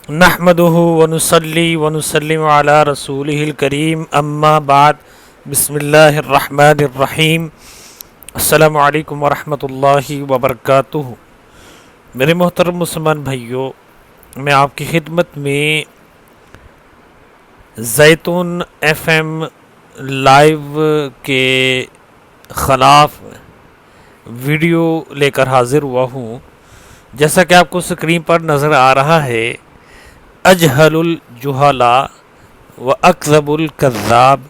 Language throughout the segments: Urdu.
نحمدہ ونصلی ونسلم علی رسولہ الکریم اما بعد بسم اللہ الرحمن الرحیم السلام علیکم ورحمۃ اللہ وبرکاتہ۔ میرے محترم مسلمان بھائیوں، میں آپ کی خدمت میں زیتون ایف ایم لائیو کے خلاف ویڈیو لے کر حاضر ہوا ہوں۔ جیسا کہ آپ کو اسکرین پر نظر آ رہا ہے، اجہل الجہلا و اکذب الکذاب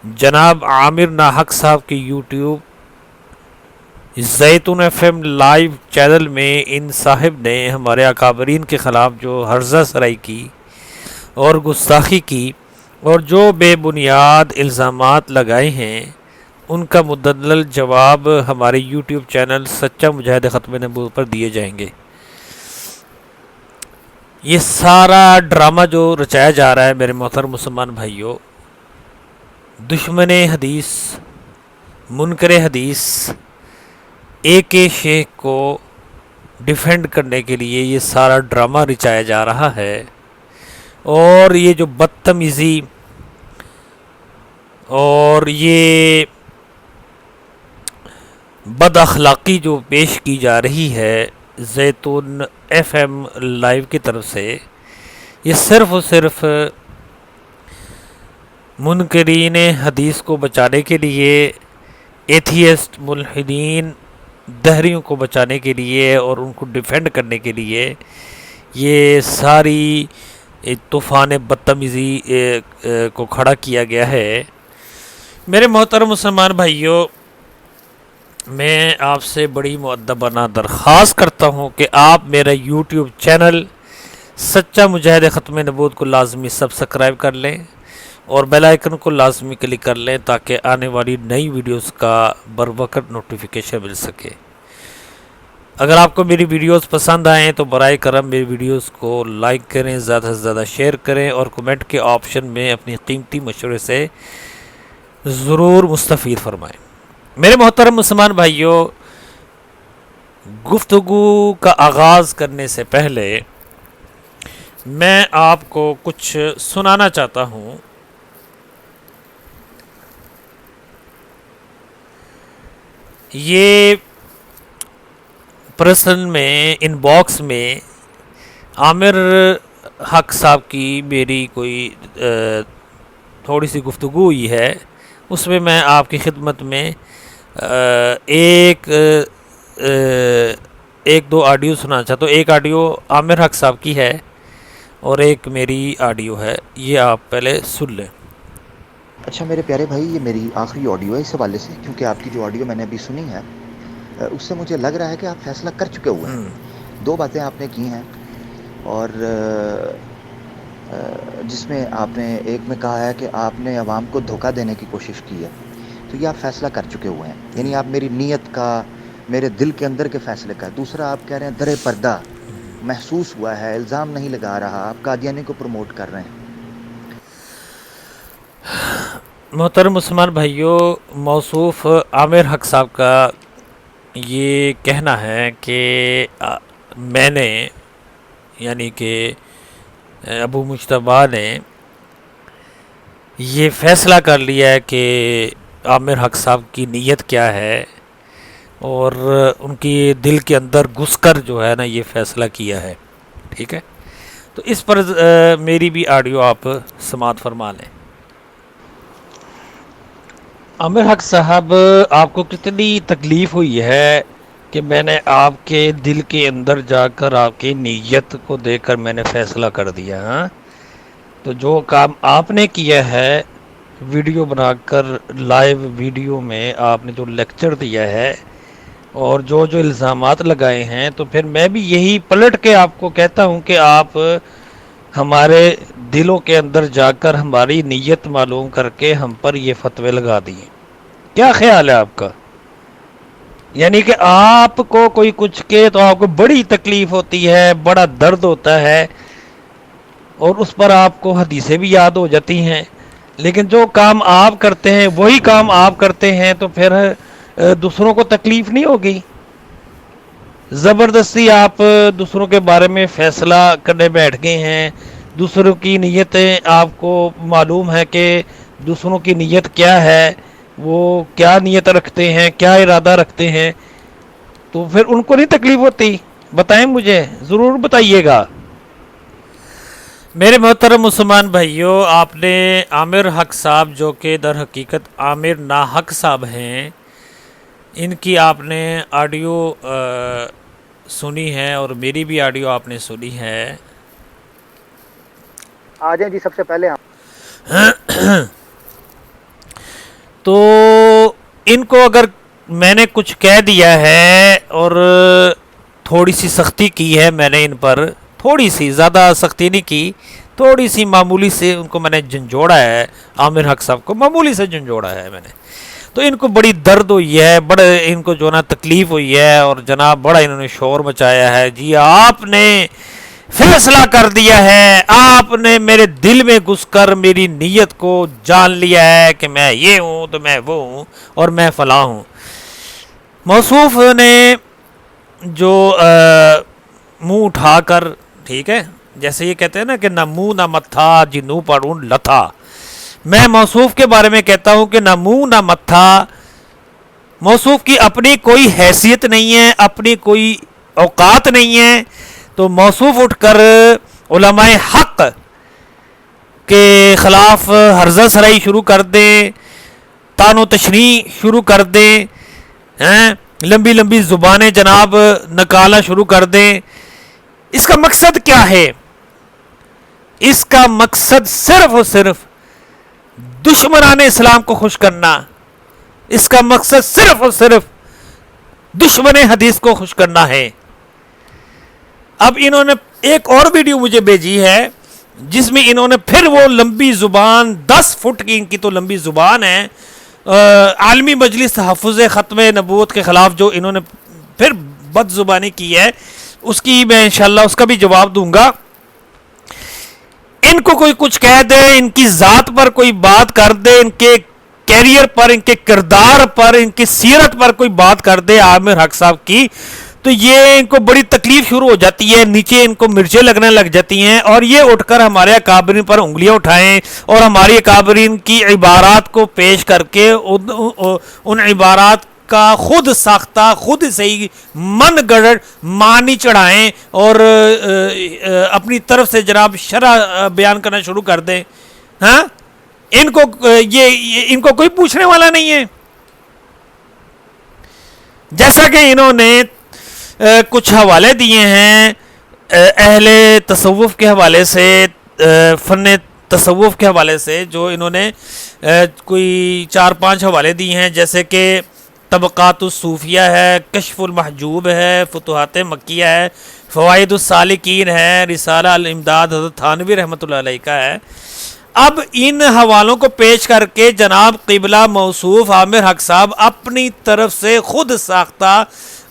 جناب عامر ناحق صاحب کی یوٹیوب زیتون ایف ایم لائیو چینل میں ان صاحب نے ہمارے اکابرین کے خلاف جو ہرزہ سرائی کی اور گستاخی کی اور جو بے بنیاد الزامات لگائے ہیں، ان کا مدلل جواب ہمارے یوٹیوب چینل سچا مجاہد ختم نبوت پر دیے جائیں گے۔ یہ سارا ڈرامہ جو رچایا جا رہا ہے میرے محترم مسلمان بھائیوں، دشمن حدیث، منکر حدیث اے کے شیخ کو ڈیفینڈ کرنے کے لیے یہ سارا ڈرامہ رچایا جا رہا ہے، اور یہ جو بدتمیزی اور یہ بد اخلاقی جو پیش کی جا رہی ہے زیتون ایف ایم لائیو کی طرف سے، یہ صرف اور صرف منکرین حدیث کو بچانے کے لیے، ایتھیسٹ ملحدین دہریوں کو بچانے کے لیے اور ان کو ڈیفینڈ کرنے کے لیے یہ ساری طوفان بدتمیزی کو کھڑا کیا گیا ہے۔ میرے محترم مسلمان بھائیوں، میں آپ سے بڑی مؤدبانہ درخواست کرتا ہوں کہ آپ میرا یوٹیوب چینل سچا مجاہد ختم نبوت کو لازمی سبسکرائب کر لیں اور بیل آئیکن کو لازمی کلک کر لیں تاکہ آنے والی نئی ویڈیوز کا بروقت نوٹیفیکیشن مل سکے۔ اگر آپ کو میری ویڈیوز پسند آئیں تو برائے کرم میری ویڈیوز کو لائک کریں، زیادہ سے زیادہ شیئر کریں اور کمنٹ کے آپشن میں اپنی قیمتی مشورے سے ضرور مستفید فرمائیں۔ میرے محترم مسلمان بھائیوں، گفتگو کا آغاز کرنے سے پہلے میں آپ کو کچھ سنانا چاہتا ہوں۔ یہ پرسن میں ان باکس میں عامر حق صاحب کی میری کوئی تھوڑی سی گفتگو ہوئی ہے، اس میں آپ کی خدمت میں ایک دو آڈیو سنانا چاہتا ہوں۔ ایک آڈیو عامر حق صاحب کی ہے اور ایک میری آڈیو ہے، یہ آپ پہلے سن لیں۔ اچھا میرے پیارے بھائی، یہ میری آخری آڈیو ہے اس حوالے سے، کیونکہ آپ کی جو آڈیو میں نے ابھی سنی ہے اس سے مجھے لگ رہا ہے کہ آپ فیصلہ کر چکے ہوئے ہیں۔ دو باتیں آپ نے کی ہیں، اور جس میں آپ نے ایک میں کہا ہے کہ آپ نے عوام کو دھوکہ دینے کی کوشش کی ہے، تو یہ آپ فیصلہ کر چکے ہوئے ہیں، یعنی آپ میری نیت کا، میرے دل کے اندر کے فیصلے کا۔ دوسرا آپ کہہ رہے ہیں در پردہ محسوس ہوا ہے، الزام نہیں لگا رہا، آپ قادیانی کو پروموٹ کر رہے ہیں۔ محترم مسلمان بھائیوں، موصوف عامر حق صاحب کا یہ کہنا ہے کہ میں نے، یعنی کہ ابو مجتبیٰ نے یہ فیصلہ کر لیا ہے کہ عامر حق صاحب کی نیت کیا ہے، اور ان کی دل کے اندر گھس کر جو ہے نا یہ فیصلہ کیا ہے۔ ٹھیک ہے، تو اس پر میری بھی آڈیو آپ سماعت فرما لیں۔ عامر حق صاحب، آپ کو کتنی تکلیف ہوئی ہے کہ میں نے آپ کے دل کے اندر جا کر آپ کی نیت کو دیکھ کر میں نے فیصلہ کر دیا۔ ہاں، تو جو کام آپ نے کیا ہے، ویڈیو بنا کر لائیو ویڈیو میں آپ نے جو لیکچر دیا ہے اور جو الزامات لگائے ہیں، تو پھر میں بھی یہی پلٹ کے آپ کو کہتا ہوں کہ آپ ہمارے دلوں کے اندر جا کر ہماری نیت معلوم کر کے ہم پر یہ فتوے لگا دیے۔ کیا خیال ہے آپ کا؟ یعنی کہ آپ کو کوئی کچھ کہ تو آپ کو بڑی تکلیف ہوتی ہے، بڑا درد ہوتا ہے، اور اس پر آپ کو حدیثیں بھی یاد ہو جاتی ہیں، لیکن جو کام آپ کرتے ہیں وہی کام آپ کرتے ہیں تو پھر دوسروں کو تکلیف نہیں ہوگی؟ زبردستی آپ دوسروں کے بارے میں فیصلہ کرنے بیٹھ گئے ہیں. دوسروں کی نیتیں آپ کو معلوم ہے کہ دوسروں کی نیت کیا ہے, وہ کیا نیت رکھتے ہیں, کیا ارادہ رکھتے ہیں, تو پھر ان کو نہیں تکلیف ہوتی؟ بتائیں, مجھے ضرور بتائیے گا. میرے محترم مسلمان بھائیوں, آپ نے عامر حق صاحب جو کہ در حقیقت عامر ناحق صاحب ہیں, ان کی آپ نے آڈیو سنی ہے اور میری بھی آڈیو آپ نے سنی ہے. آ جائیں جی سب سے پہلے تو ان کو اگر میں نے کچھ کہہ دیا ہے اور تھوڑی سی سختی کی ہے میں نے ان پر, تھوڑی سی, زیادہ سختی نہیں کی, تھوڑی سی معمولی سے ان کو میں نے جھنجھوڑا ہے, عامر حق صاحب کو معمولی سے جھنجھوڑا ہے میں نے, تو ان کو بڑی درد ہوئی ہے, بڑے ان کو جو نا تکلیف ہوئی ہے, اور جناب بڑا انہوں نے شور مچایا ہے. جی آپ نے فیصلہ کر دیا ہے, آپ نے میرے دل میں گھس کر میری نیت کو جان لیا ہے کہ میں یہ ہوں تو میں وہ ہوں اور میں فلاں ہوں. موصوف نے جو منہ اٹھا کر, ٹھیک ہے, جیسے یہ کہتے ہیں نا کہ نہ منہ نہ متھا جنو پڑھوں لتھا, میں موصوف کے بارے میں کہتا ہوں کہ نہ منہ نہ متھا. موصوف کی اپنی کوئی حیثیت نہیں ہے, اپنی کوئی اوقات نہیں ہے, تو موصوف اٹھ کر علماء حق کے خلاف ہرزہ سرائی شروع کر دیں, تان و تشنیع شروع کر دیں, لمبی لمبی زبانیں جناب نکالنا شروع کر دیں. اس کا مقصد کیا ہے؟ اس کا مقصد صرف اور صرف دشمنان اسلام کو خوش کرنا, اس کا مقصد صرف اور صرف دشمن حدیث کو خوش کرنا ہے. اب انہوں نے ایک اور ویڈیو مجھے بھیجی ہے جس میں انہوں نے پھر وہ لمبی زبان, 10 فٹ کی ان کی تو لمبی زبان ہے, عالمی مجلس تحفظ ختم نبوت کے خلاف جو انہوں نے پھر بد زبانی کی ہے, اس کی میں انشاءاللہ اس کا بھی جواب دوں گا. ان کو کوئی کچھ کہہ دے, ان کی ذات پر کوئی بات کر دے, ان کے کیریئر پر, ان کے کردار پر, ان کی سیرت پر کوئی بات کر دے عامر حق صاحب کی, تو یہ ان کو بڑی تکلیف شروع ہو جاتی ہے, نیچے ان کو مرچیں لگنے لگ جاتی ہیں, اور یہ اٹھ کر ہمارے اکابرین پر انگلیاں اٹھائیں اور ہماری اکابرین کی عبارات کو پیش کر کے ان عبارات کا خود ساختہ, خود صحیح من گڑھ معنی چڑھائیں اور اپنی طرف سے جناب شرح بیان کرنا شروع کر دیں. ہاں, ان کو کوئی پوچھنے والا نہیں ہے. جیسا کہ انہوں نے کچھ حوالے دیے ہیں اہل تصوف کے حوالے سے, فن تصوف کے حوالے سے, جو انہوں نے کوئی 4-5 حوالے دیے ہیں, جیسے کہ طبقات الصوفیہ ہے, کشف المحجوب ہے, فتوحات مکیہ ہے, فوائد السالکین ہے, رسالہ الامداد حضرت تھانوی رحمۃ اللہ علیہ کا ہے. اب ان حوالوں کو پیش کر کے جناب قبلہ موصوف عامر حق صاحب اپنی طرف سے خود ساختہ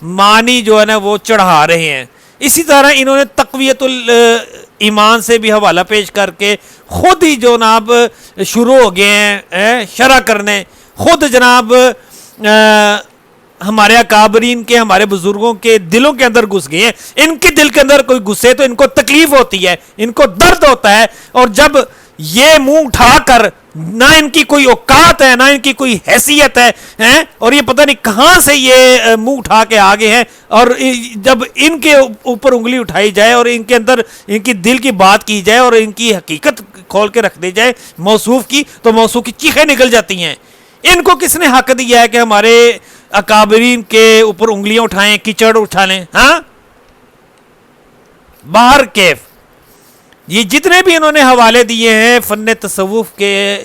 معنی جو ہے نا وہ چڑھا رہے ہیں. اسی طرح انہوں نے تقویت الایمان سے بھی حوالہ پیش کر کے خود ہی جناب شروع ہو گئے ہیں شرح کرنے, خود جناب ہمارے اکابرین کے, ہمارے بزرگوں کے دلوں کے اندر گھس گئے ہیں. ان کے دل کے اندر کوئی گھسے تو ان کو تکلیف ہوتی ہے, ان کو درد ہوتا ہے, اور جب یہ منہ اٹھا کر, نہ ان کی کوئی اوقات ہے, نہ ان کی کوئی حیثیت ہے, اور یہ پتہ نہیں کہاں سے یہ منہ اٹھا کے آگے ہیں, اور جب ان کے اوپر انگلی اٹھائی جائے اور ان کے اندر ان کی دل کی بات کی جائے اور ان کی حقیقت کھول کے رکھ دی جائے موصوف کی, تو موصوف کی چیخیں نکل جاتی ہیں. ان کو کس نے حق دیا ہے کہ ہمارے اکابرین کے اوپر انگلیاں اٹھائیں, کیچڑ اٹھا لیں؟ ہاں, باہر کیف. یہ جتنے بھی انہوں نے حوالے دیے ہیں فن تصوف کے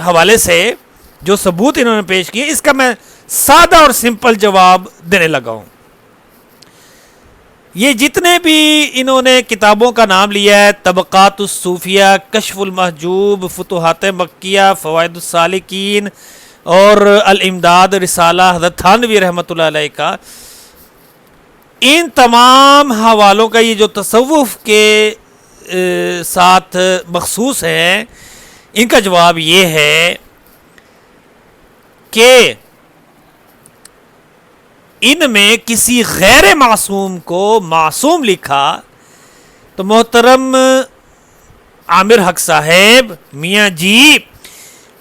حوالے سے, جو ثبوت انہوں نے پیش کیے, اس کا میں سادہ اور سمپل جواب دینے لگا ہوں. یہ جتنے بھی انہوں نے کتابوں کا نام لیا ہے, طبقات الصوفیہ, کشف المحجوب, فتوحات مکیہ, فوائد السالکین اور الامداد, رسالہ حضرت تھانوی رحمۃ اللہ علیہ کا, ان تمام حوالوں کا یہ جو تصوف کے ساتھ مخصوص ہیں, ان کا جواب یہ ہے کہ ان میں کسی غیر معصوم کو معصوم لکھا تو محترم عامر حق صاحب میاں جی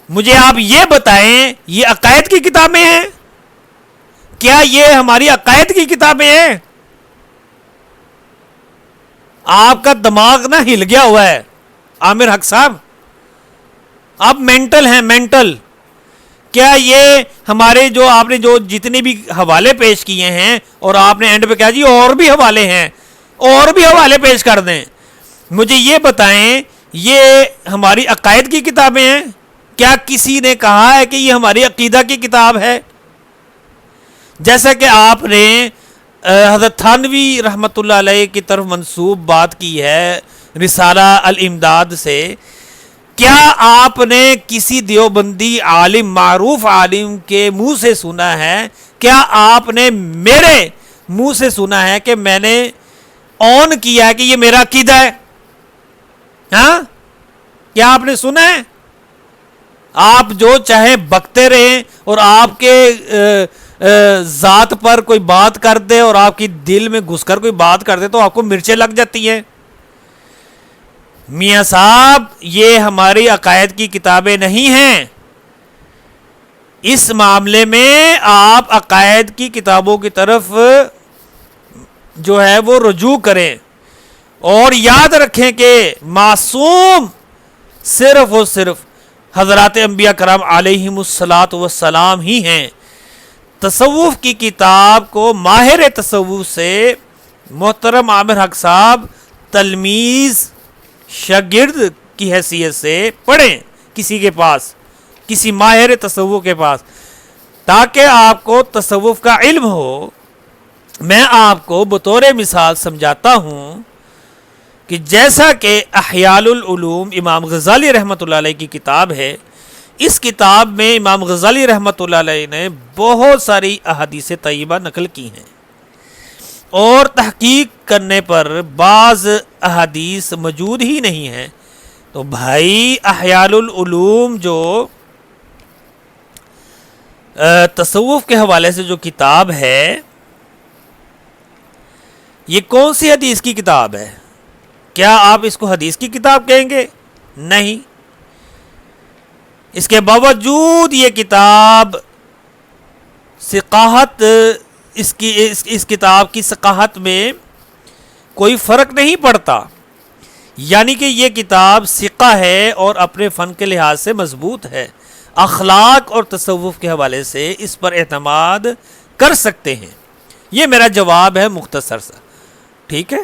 مجھے آپ یہ بتائیں یہ عقائد کی کتابیں ہیں؟ کیا یہ ہماری عقائد کی کتابیں ہیں؟ آپ کا دماغ نہ ہل گیا ہوا ہے عامر حق صاحب، آپ مینٹل ہیں مینٹل. کیا یہ ہمارے جو آپ نے جو جتنے بھی حوالے پیش کیے ہیں اور آپ نے اینڈ پہ کہا جی اور بھی حوالے ہیں، اور بھی حوالے پیش کر دیں، مجھے یہ بتائیں یہ ہماری عقائد کی کتابیں ہیں؟ کیا کسی نے کہا ہے کہ یہ ہماری عقیدہ کی کتاب ہے؟ جیسا کہ آپ نے حضرت تھانوی رحمۃ اللہ علیہ کی طرف منسوب بات کی ہے رسالہ الامداد سے، کیا آپ نے کسی دیوبندی عالم معروف عالم کے منہ سے سنا ہے، کیا آپ نے میرے منہ سے سنا ہے کہ میں نے آن کیا ہے کہ یہ میرا عقیدہ ہے؟ ہاں کیا آپ نے سنا ہے؟ آپ جو چاہیں بکتے رہیں اور آپ کے ذات پر کوئی بات کر دے اور آپ کی دل میں گھس کر کوئی بات کر دے تو آپ کو مرچیں لگ جاتی ہیں. میاں صاحب یہ ہماری عقائد کی کتابیں نہیں ہیں. اس معاملے میں آپ عقائد کی کتابوں کی طرف جو ہے وہ رجوع کریں اور یاد رکھیں کہ معصوم صرف اور صرف حضرات انبیاء کرام علیہم الصلاۃ والسلام ہی ہیں. تصوف کی کتاب کو ماہر تصوف سے محترم عامر حق صاحب تلمیذ شاگرد کی حیثیت سے پڑھیں کسی کے پاس، کسی ماہر تصوف کے پاس، تاکہ آپ کو تصوف کا علم ہو. میں آپ کو بطور مثال سمجھاتا ہوں کہ جیسا کہ احیاء العلوم امام غزالی رحمۃ اللہ علیہ کی کتاب ہے، اس کتاب میں امام غزالی رحمۃ اللہ علیہ نے بہت ساری احادیث طیبہ نقل کی ہیں اور تحقیق کرنے پر بعض احادیث موجود ہی نہیں ہیں. تو بھائی احیاء العلوم جو تصوف کے حوالے سے جو کتاب ہے یہ کون سی حدیث کی کتاب ہے؟ کیا آپ اس کو حدیث کی کتاب کہیں گے؟ نہیں. اس کے باوجود یہ کتاب ثقاہت اس کتاب کی ثقاہت میں کوئی فرق نہیں پڑتا، یعنی کہ یہ کتاب ثقہ ہے اور اپنے فن کے لحاظ سے مضبوط ہے. اخلاق اور تصوف کے حوالے سے اس پر اعتماد کر سکتے ہیں. یہ میرا جواب ہے مختصر سا. ٹھیک ہے؟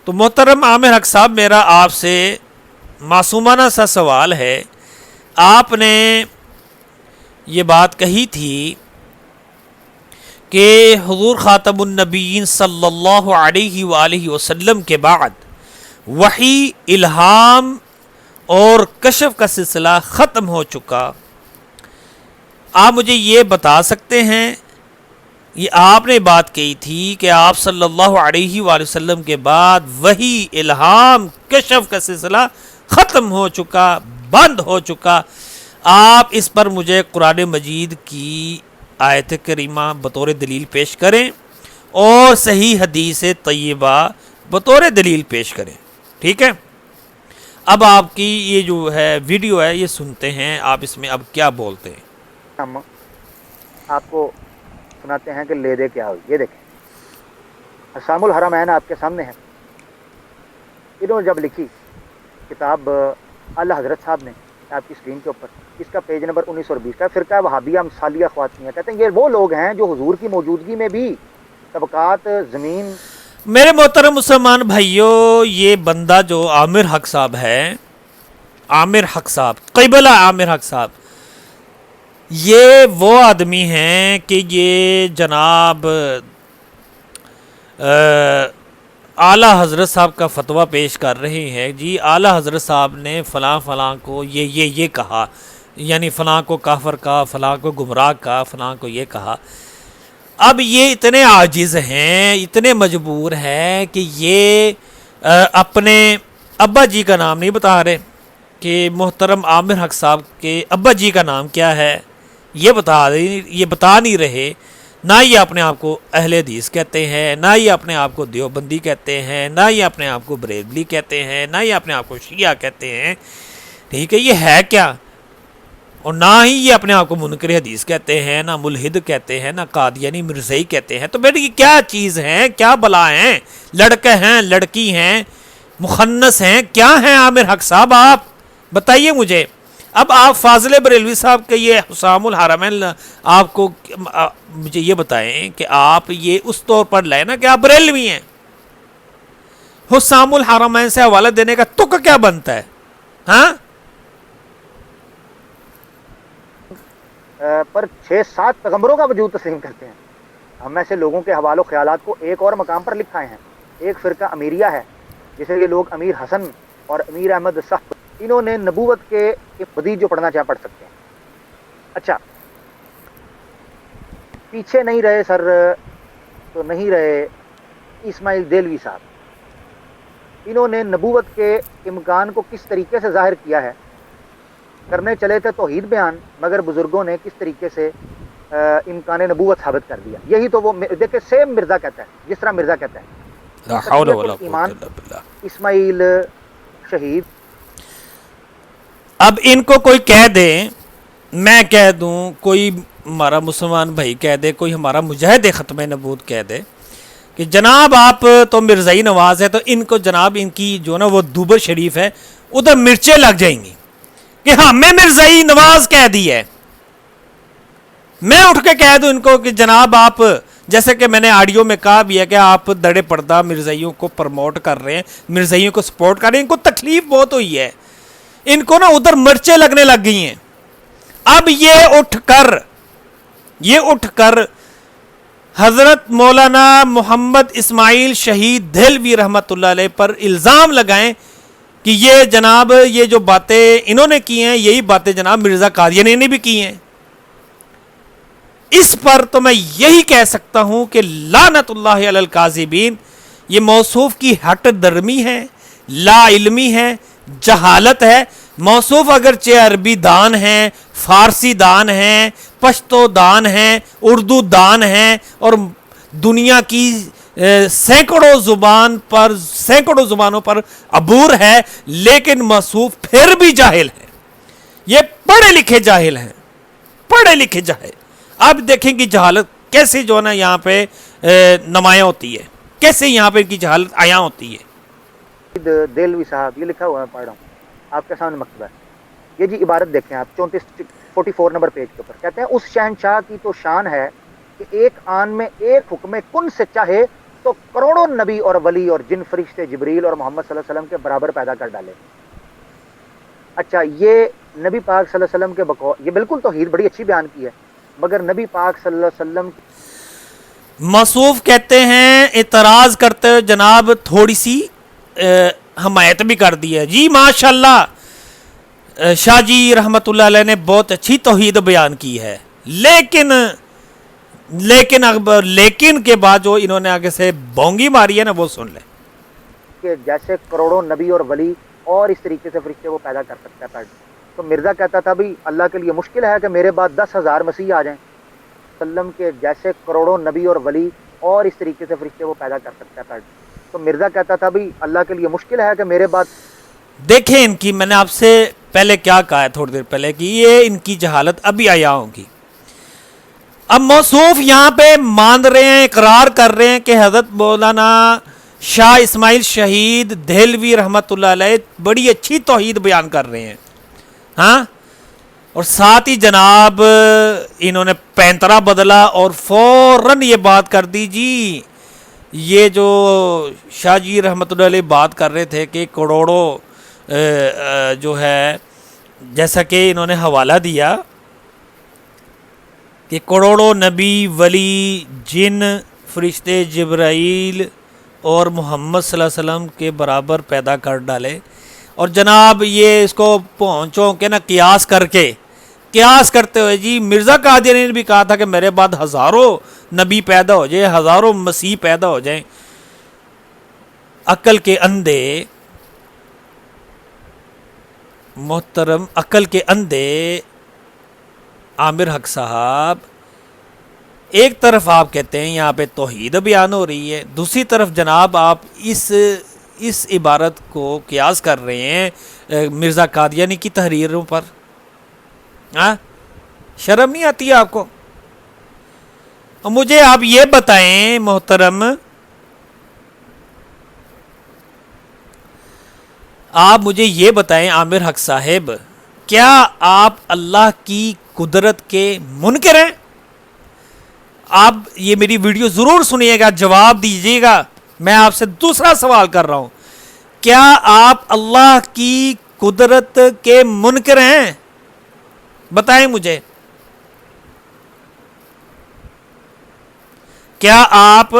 تو محترم عامر حق صاحب میرا آپ سے معصومانہ سا سوال ہے. آپ نے یہ بات کہی تھی کہ حضور خاتم النبیین صلی اللہ علیہ وآلہ وسلم کے بعد وحی، الہام اور کشف کا سلسلہ ختم ہو چکا. آپ مجھے یہ بتا سکتے ہیں، یہ آپ نے بات کہی تھی کہ آپ صلی اللہ علیہ وآلہ وسلم کے بعد وحی، الہام، کشف کا سلسلہ ختم ہو چکا، بند ہو چکا. آپ اس پر مجھے قرآن مجید کی آیت کریمہ بطور دلیل پیش کریں اور صحیح حدیث طیبہ بطور دلیل پیش کریں. ٹھیک ہے؟ اب آپ کی یہ جو ہے ویڈیو ہے یہ سنتے ہیں، آپ اس میں اب کیا بولتے ہیں. ہم آپ کو سناتے ہیں کہ لے دے کیا ہوئی. یہ دیکھیں حسام الحرمین آپ کے سامنے ہیں. انہوں نے جب لکھی کتاب اعلیٰ حضرت صاحب نے آپ کی اسکرین کے اوپر، اس کا پیج نمبر 1920 کا، فرقہ وہابیہ امثالیہ خواتین، کہتے ہیں یہ وہ لوگ ہیں جو حضور کی موجودگی میں بھی طبقات زمین. میرے محترم مسلمان بھائیوں، یہ بندہ جو عامر حق صاحب ہے، عامر حق صاحب، قبلہ عامر حق صاحب، یہ وہ آدمی ہیں کہ یہ جناب اعلیٰ حضرت صاحب کا فتویٰ پیش کر رہے ہیں. جی اعلیٰ حضرت صاحب نے فلاں فلاں کو یہ کہا، یعنی فلاں کو کافر کہا، فلاں کو گمراہ کہا، فلاں کو یہ کہا. اب یہ اتنے عاجز ہیں، اتنے مجبور ہیں کہ یہ اپنے ابا جی کا نام نہیں بتا رہے کہ محترم عامر حق صاحب کے ابا جی کا نام کیا ہے، یہ بتا نہیں رہے. نہ یہ اپنے آپ کو اہل حدیث کہتے ہیں، نہ یہ اپنے آپ کو دیوبندی کہتے ہیں، نہ یہ اپنے آپ کو بریلوی کہتے ہیں، نہ یہ اپنے آپ کو شیعہ کہتے ہیں. ٹھیک ہے، یہ ہے کیا؟ اور نہ ہی یہ اپنے آپ کو منکر حدیث کہتے ہیں، نہ ملحد کہتے ہیں، نہ قادیانی مرزائی کہتے ہیں. تو بیٹے یہ کیا چیز ہیں، کیا بلا ہیں؟ لڑکے ہیں، لڑکی ہیں، مخنث ہیں، کیا ہیں عامر حق صاحب؟ آپ بتائیے مجھے. اب آپ فاضل بریلوی صاحب کے یہ حسام الحرمین، آپ کو مجھے یہ بتائیں کہ آپ یہ اس طور پر لائیں نا کہ آپ بریلوی ہیں. حسام الحرمین سے حوالہ دینے کا تک کیا بنتا ہے؟ ہاں پر 6-7 پیغمبروں کا وجود تسلیم کرتے ہیں. ہم ایسے لوگوں کے حوالوں خیالات کو ایک اور مقام پر لکھائے ہیں. ایک فرقہ امیریہ ہے، جسے یہ لوگ امیر حسن اور امیر احمد صاحب، انہوں نے نبوت کے حدیث جو پڑھنا چاہے پڑھ سکتے ہیں. اچھا، پیچھے نہیں رہے سر تو نہیں رہے اسماعیل دہلوی صاحب. انہوں نے نبوت کے امکان کو کس طریقے سے ظاہر کیا ہے. کرنے چلے تھے توحید بیان، مگر بزرگوں نے کس طریقے سے امکان نبوت ثابت کر دیا. یہی تو وہ دیکھیں سیم مرزا کہتا ہے، جس طرح مرزا کہتا ہے لا حول ولا قوت ایمان الا باللہ. اسماعیل شہید. اب ان کو کوئی کہہ دے، میں کہہ دوں، کوئی ہمارا مسلمان بھائی کہہ دے، کوئی ہمارا مجاہد ختم نبوت کہہ دے کہ جناب آپ تو مرزائی نواز ہے، تو ان کو جناب ان کی جو نا وہ دوبر شریف ہے ادھر مرچیں لگ جائیں گی کہ ہمیں مرزائی نواز کہہ دی ہے. میں اٹھ کے کہہ دوں ان کو کہ جناب آپ، جیسے کہ میں نے آڈیو میں کہا بھی ہے کہ آپ دڑے پردہ مرزائیوں کو پروموٹ کر رہے ہیں، مرزائیوں کو سپورٹ کر رہے ہیں. ان کو تکلیف بہت ہوئی ہے، ان کو نا ادھر مرچیں لگنے لگ گئی ہیں. اب یہ اٹھ کر حضرت مولانا محمد اسماعیل شہید دہلوی رحمۃ اللہ علیہ پر الزام لگائیں کہ یہ جناب یہ جو باتیں انہوں نے کی ہیں، یہی باتیں جناب مرزا قادیانی نے بھی کی ہیں. اس پر تو میں یہی کہہ سکتا ہوں کہ لعنت اللہ علی الکاذبین. یہ موصوف کی ہٹ درمی ہے، لا علمی ہے، جہالت ہے. موصوف اگرچہ عربی دان ہیں، فارسی دان ہیں، پشتو دان ہیں، اردو دان ہیں، اور دنیا کی سینکڑوں زبانوں پر عبور ہے، لیکن موصوف پھر بھی جاہل ہے. یہ پڑھے لکھے جاہل ہیں، پڑھے لکھے جاہل. اب دیکھیں کہ جہالت کیسے جو ہے نا یہاں پہ نمایاں ہوتی ہے، کیسے یہاں پہ ان کی جہالت عیاں ہوتی ہے. دہلوی صاحب، یہ لکھا ہوا ہے، پڑھ رہا ہوں آپ کے سامنے مکتبہ ہے. یہ جی عبارت دیکھیں آپ 44 نمبر پیج کے اوپر. کہتے ہیں اس شہنشاہ کی تو شان ہے کہ ایک آن میں ایک حکم کن سے چاہے تو کروڑوں نبی اور ولی اور جن فرشتے جبریل اور محمد صلی اللہ علیہ وسلم کے برابر پیدا کر ڈالے. اچھا، یہ نبی پاک صلی اللہ علیہ وسلم کے بقول، یہ بالکل توحید بڑی اچھی بیان کی ہے، مگر نبی پاک صلی اللہ علیہ وسلم موصوف کہتے ہیں اعتراض کرتے ہوئے جناب تھوڑی سی حمایت بھی کر دی ہے. جی ماشاءاللہ شاہ جی رحمۃ اللہ علیہ نے بہت اچھی توحید بیان کی ہے، لیکن کے بعد جو انہوں نے آگے سے بونگی ماری ہے نا وہ سن لیں کہ جیسے کروڑوں نبی اور ولی اور اس طریقے سے فرشتے وہ پیدا کر سکتا ہے. تو مرزا کہتا تھا بھی اللہ کے لیے مشکل ہے کہ میرے بعد 10,000 مسیح آ جائیں. وسلم کے جیسے کروڑوں نبی اور ولی اور اس طریقے سے فرشتے وہ پیدا کر سکتا ہے. تو مرزا کہتا تھا بھی اللہ کے لیے مشکل ہے کہ میرے بعد. دیکھیں ان کی، میں نے آپ سے پہلے کیا کہا ہے تھوڑی دیر پہلے کہ یہ ان کی جہالت ابھی عیاں ہوگی. اب موصوف یہاں پہ مان رہے ہیں، اقرار کر رہے ہیں کہ حضرت مولانا شاہ اسماعیل شہید دہلوی رحمۃ اللہ علیہ بڑی اچھی توحید بیان کر رہے ہیں. ہاں، اور ساتھ ہی جناب انہوں نے پینترا بدلا اور فوراً یہ بات کر دی. جی یہ جو شاہ جی رحمۃ اللہ علیہ بات کر رہے تھے کہ کروڑوں جو ہے، جیسا کہ انہوں نے حوالہ دیا کہ کروڑوں نبی ولی جن فرشتے جبرائیل اور محمد صلی اللہ علیہ وسلم کے برابر پیدا کر ڈالے. اور جناب یہ اس کو پہنچوں کہ نا قیاس کرتے ہوئے جی مرزا قادیانی نے بھی کہا تھا کہ میرے بعد ہزاروں نبی پیدا ہو جائے، ہزاروں مسیح پیدا ہو جائیں. عقل کے اندھے محترم، عقل کے اندھے عامر حق صاحب، ایک طرف آپ کہتے ہیں یہاں پہ توحید بیان ہو رہی ہے، دوسری طرف جناب آپ اس عبارت کو قیاس کر رہے ہیں مرزا قادیانی کی تحریروں پر. ہاں شرم نہیں آتی ہے آپ کو؟ اور مجھے آپ یہ بتائیں محترم، آپ مجھے یہ بتائیں عامر حق صاحب، کیا آپ اللہ کی قدرت کے منکر ہیں؟ آپ یہ میری ویڈیو ضرور سنیے گا، جواب دیجیے گا. میں آپ سے دوسرا سوال کر رہا ہوں، کیا آپ اللہ کی قدرت کے منکر ہیں؟ بتائیں مجھے. کیا آپ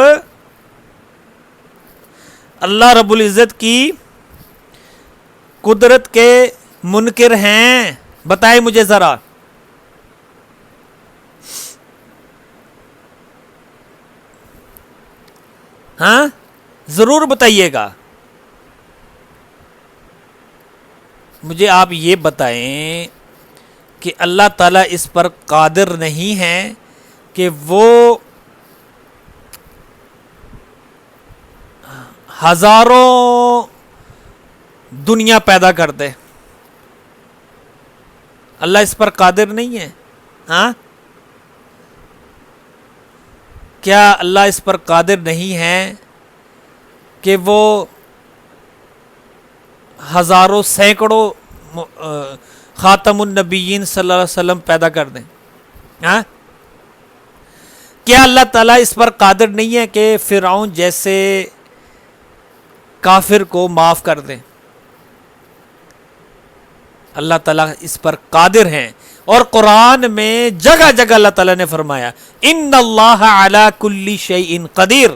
اللہ رب العزت کی قدرت کے منکر ہیں؟ بتائیں مجھے ذرا. ہاں ضرور بتائیے گا. مجھے آپ یہ بتائیں کہ اللہ تعالیٰ اس پر قادر نہیں ہے کہ وہ ہزاروں دنیا پیدا کر دے؟ اللہ اس پر قادر نہیں ہے؟ ہاں کیا اللہ اس پر قادر نہیں ہے کہ وہ ہزاروں سینکڑوں خاتم النبیین صلی اللہ علیہ وسلم پیدا کر دیں؟ ہاں کیا اللہ تعالیٰ اس پر قادر نہیں ہے کہ فرعون جیسے کافر کو معاف کر دیں؟ اللہ تعالیٰ اس پر قادر ہیں، اور قرآن میں جگہ جگہ اللہ تعالیٰ نے فرمایا ان اللہ علی کل شیء قدیر،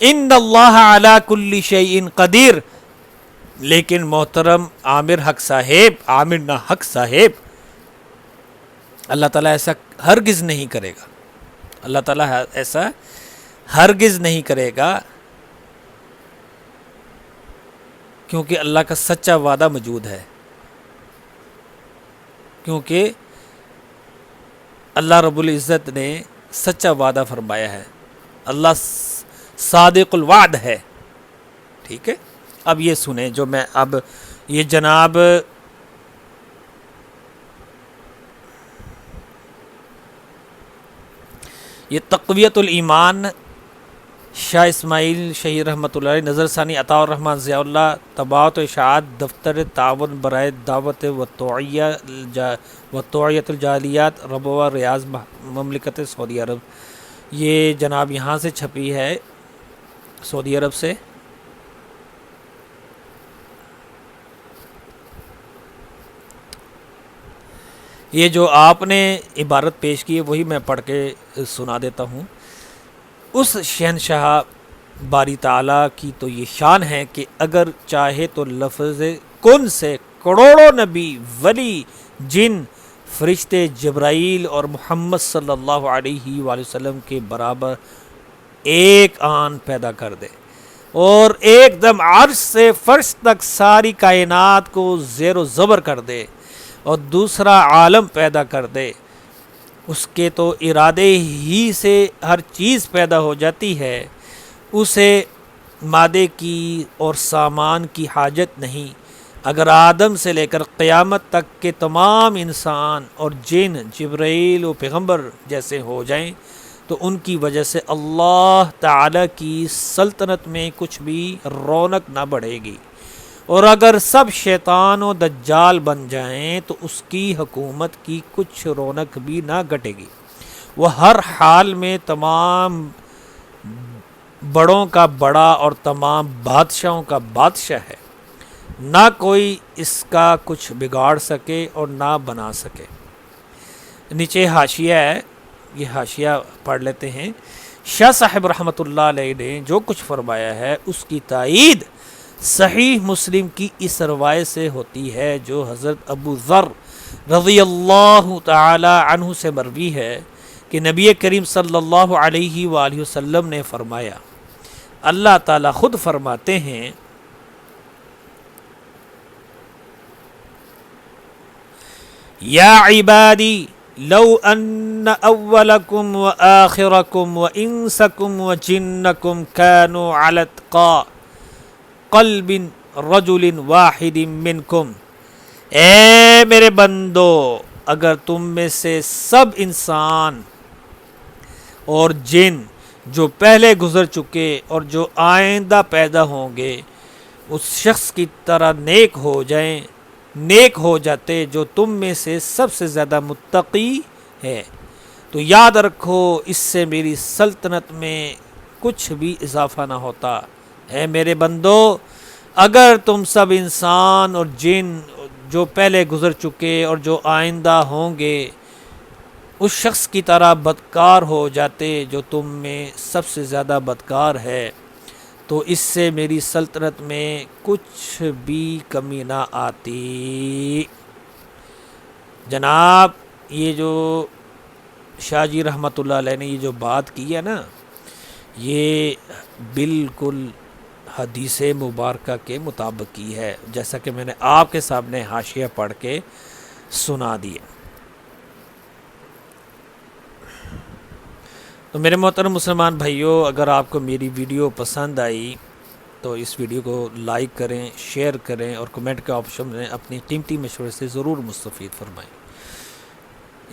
ان اللہ علی کل شیء قدیر. لیکن محترم عامر حق صاحب، اللہ تعالیٰ ایسا ہرگز نہیں کرے گا. اللہ تعالیٰ ایسا ہرگز نہیں کرے گا، کیونکہ اللہ کا سچا وعدہ موجود ہے. کیونکہ اللہ رب العزت نے سچا وعدہ فرمایا ہے، اللہ صادق الوعد ہے. ٹھیک ہے، اب یہ سنیں جو میں اب یہ جناب یہ تقویت الایمان شاہ اسماعیل شہید رحمۃ اللہ علیہ، نظر ثانی عطاء الرحمن ضیاء اللہ، طباعت و اشاعت، دفتر تعاون برائے دعوت و توعیت الجاہلیات، ربوہ ریاض، مملکت سعودی عرب. یہ جناب یہاں سے چھپی ہے، سعودی عرب سے. یہ جو آپ نے عبارت پیش کی ہے وہی میں پڑھ کے سنا دیتا ہوں. اس شہنشاہ باری تعالیٰ کی تو یہ شان ہے کہ اگر چاہے تو لفظ کن سے کروڑوں نبی، ولی، جن، فرشتے، جبرائیل اور محمد صلی اللہ علیہ وآلہ وسلم کے برابر ایک آن پیدا کر دے، اور ایک دم عرش سے فرش تک ساری کائنات کو زیر و زبر کر دے، اور دوسرا عالم پیدا کر دے. اس کے تو ارادے ہی سے ہر چیز پیدا ہو جاتی ہے، اسے مادے کی اور سامان کی حاجت نہیں. اگر آدم سے لے کر قیامت تک کے تمام انسان اور جن جبرائیل و پیغمبر جیسے ہو جائیں تو ان کی وجہ سے اللہ تعالیٰ کی سلطنت میں کچھ بھی رونق نہ بڑھے گی، اور اگر سب شیطان و دجال بن جائیں تو اس کی حکومت کی کچھ رونق بھی نہ گھٹے گی. وہ ہر حال میں تمام بڑوں کا بڑا اور تمام بادشاہوں کا بادشاہ ہے، نہ کوئی اس کا کچھ بگاڑ سکے اور نہ بنا سکے. نیچے حاشیہ ہے، یہ حاشیہ پڑھ لیتے ہیں. شاہ صاحب رحمۃ اللہ علیہ نے جو کچھ فرمایا ہے اس کی تائید صحیح مسلم کی اس روایت سے ہوتی ہے جو حضرت ابو ذر رضی اللہ تعالی عنہ سے مروی ہے کہ نبی کریم صلی اللہ علیہ وآلہ وسلم نے فرمایا، اللہ تعالیٰ خود فرماتے ہیں یا عبادی لو ان اولکم و آخرکم و انسکم و جنکم کانوا علی اتقاء قلب رجل واحد منکم، اے میرے بندو اگر تم میں سے سب انسان اور جن جو پہلے گزر چکے اور جو آئندہ پیدا ہوں گے اس شخص کی طرح نیک ہو جاتے جو تم میں سے سب سے زیادہ متقی ہے، تو یاد رکھو اس سے میری سلطنت میں کچھ بھی اضافہ نہ ہوتا۔ اے میرے بندو اگر تم سب انسان اور جن جو پہلے گزر چکے اور جو آئندہ ہوں گے اس شخص کی طرح بدکار ہو جاتے جو تم میں سب سے زیادہ بدکار ہے، تو اس سے میری سلطنت میں کچھ بھی کمی نہ آتی۔ جناب یہ جو شاہ جی رحمۃ اللہ علیہ نے یہ جو بات کی ہے نا، یہ بالکل حدیث مبارکہ کے مطابق کی ہے، جیسا کہ میں نے آپ کے سامنے حاشیہ پڑھ کے سنا دیا۔ تو میرے محترم مسلمان بھائیوں، اگر آپ کو میری ویڈیو پسند آئی تو اس ویڈیو کو لائک کریں، شیئر کریں اور کمنٹ کے آپشن میں اپنی قیمتی مشورے سے ضرور مستفید فرمائیں۔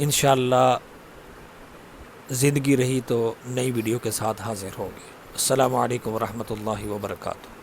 انشاءاللہ زندگی رہی تو نئی ویڈیو کے ساتھ حاضر ہوگی۔ السلام علیکم ورحمۃ اللہ وبرکاتہ۔